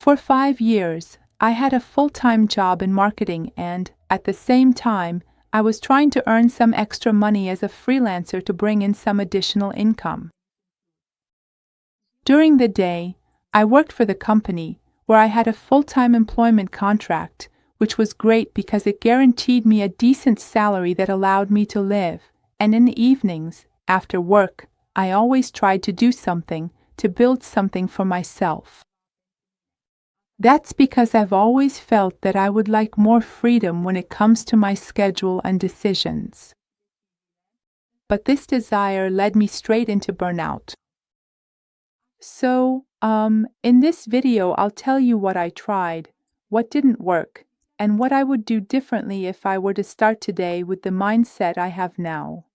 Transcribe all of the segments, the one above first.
For 5 years, I had a full-time job in marketing and, at the same time, I was trying to earn some extra money as a freelancer to bring in some additional income. During the day, I worked for the company, where I had a full-time employment contract, which was great because it guaranteed me a decent salary that allowed me to live, and in the evenings, after work, I always tried to do something, to build something for myself. That's because I've always felt that I would like more freedom when it comes to my schedule and decisions. But this desire led me straight into burnout. So, in this video I'll tell you what I tried, what didn't work, and what I would do differently if I were to start today with the mindset I have now.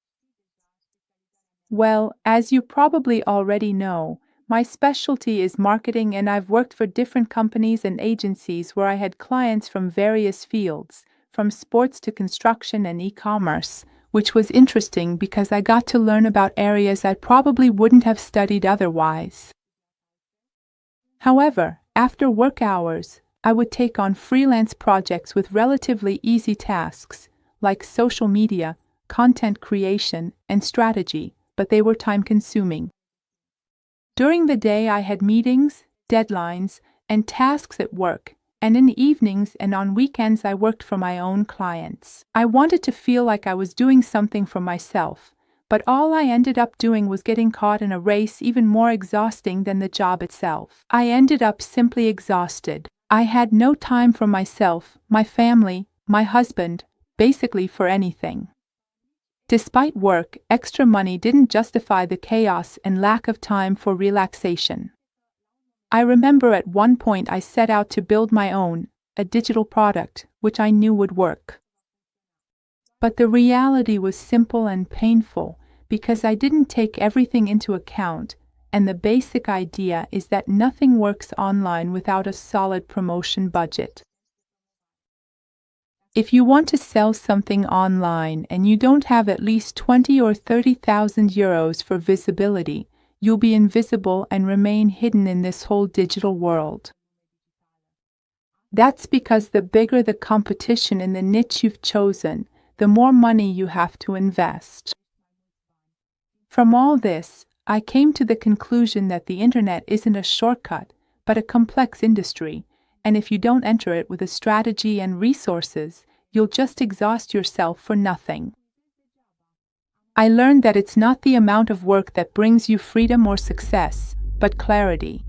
Well, as you probably already know, my specialty is marketing, and I've worked for different companies and agencies where I had clients from various fields, from sports to construction and e-commerce, which was interesting because I got to learn about areas I probably wouldn't have studied otherwise. However, after work hours, I would take on freelance projects with relatively easy tasks, like social media, content creation, and strategy, but they were time-consuming. During the day I had meetings, deadlines, and tasks at work, and in the evenings and on weekends I worked for my own clients. I wanted to feel like I was doing something for myself, but all I ended up doing was getting caught in a race even more exhausting than the job itself. I ended up simply exhausted. I had no time for myself, my family, my husband, basically for anything. Despite work, extra money didn't justify the chaos and lack of time for relaxation. I remember at one point I set out to build my own, a digital product, which I knew would work. But the reality was simple and painful because I didn't take everything into account, and the basic idea is that nothing works online without a solid promotion budget. If you want to sell something online and you don't have at least 20 or 30,000 euros for visibility, you'll be invisible and remain hidden in this whole digital world. That's because the bigger the competition in the niche you've chosen, the more money you have to invest. From all this, I came to the conclusion that the internet isn't a shortcut, but a complex industry, and if you don't enter it with a strategy and resources, you'll just exhaust yourself for nothing. I learned that it's not the amount of work that brings you freedom or success, but clarity.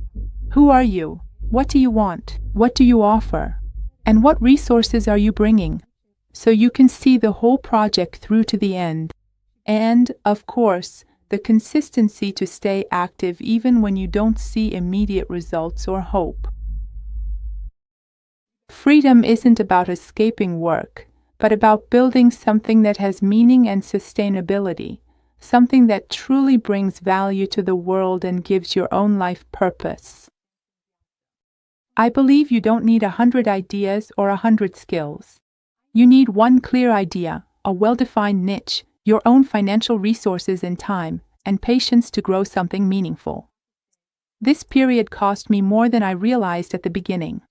Who are you? What do you want? What do you offer? And what resources are you bringing? So you can see the whole project through to the end. And, of course, the consistency to stay active even when you don't see immediate results or hope. Freedom isn't about escaping work, but about building something that has meaning and sustainability, something that truly brings value to the world and gives your own life purpose. I believe you don't need 100 ideas or 100 skills. You need one clear idea, a well-defined niche, your own financial resources and time, and patience to grow something meaningful. This period cost me more than I realized at the beginning.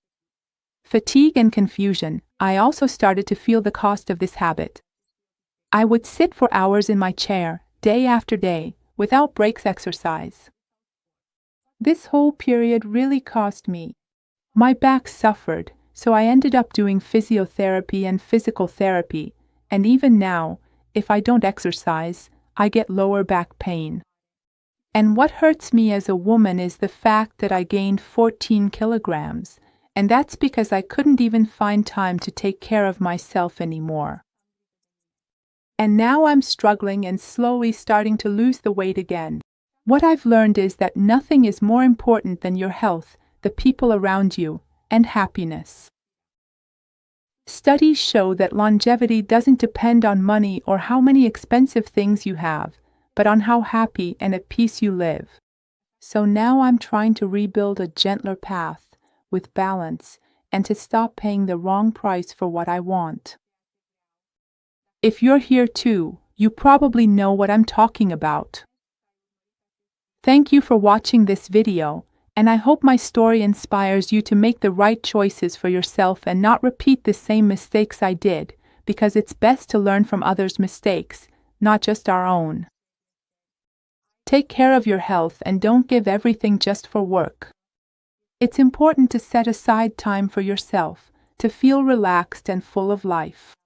Fatigue and confusion. I also started to feel the cost of this habit. I would sit for hours in my chair, day after day, without breaks exercise. This whole period really cost me. My back suffered, so I ended up doing physiotherapy and physical therapy, and even now, if I don't exercise, I get lower back pain. And what hurts me as a woman is the fact that I gained 14 kilograms, and that's because I couldn't even find time to take care of myself anymore. And now I'm struggling and slowly starting to lose the weight again. What I've learned is that nothing is more important than your health, the people around you, and happiness. Studies show that longevity doesn't depend on money or how many expensive things you have, but on how happy and at peace you live. So now I'm trying to rebuild a gentler path, with balance, and to stop paying the wrong price for what I want. If you're here too, you probably know what I'm talking about. Thank you for watching this video, And I hope my story inspires you to make the right choices for yourself and not repeat the same mistakes I did, because it's best to learn from others' mistakes, not just our own. Take care of your health and don't give everything just for work. It's important to set aside time for yourself, to feel relaxed and full of life.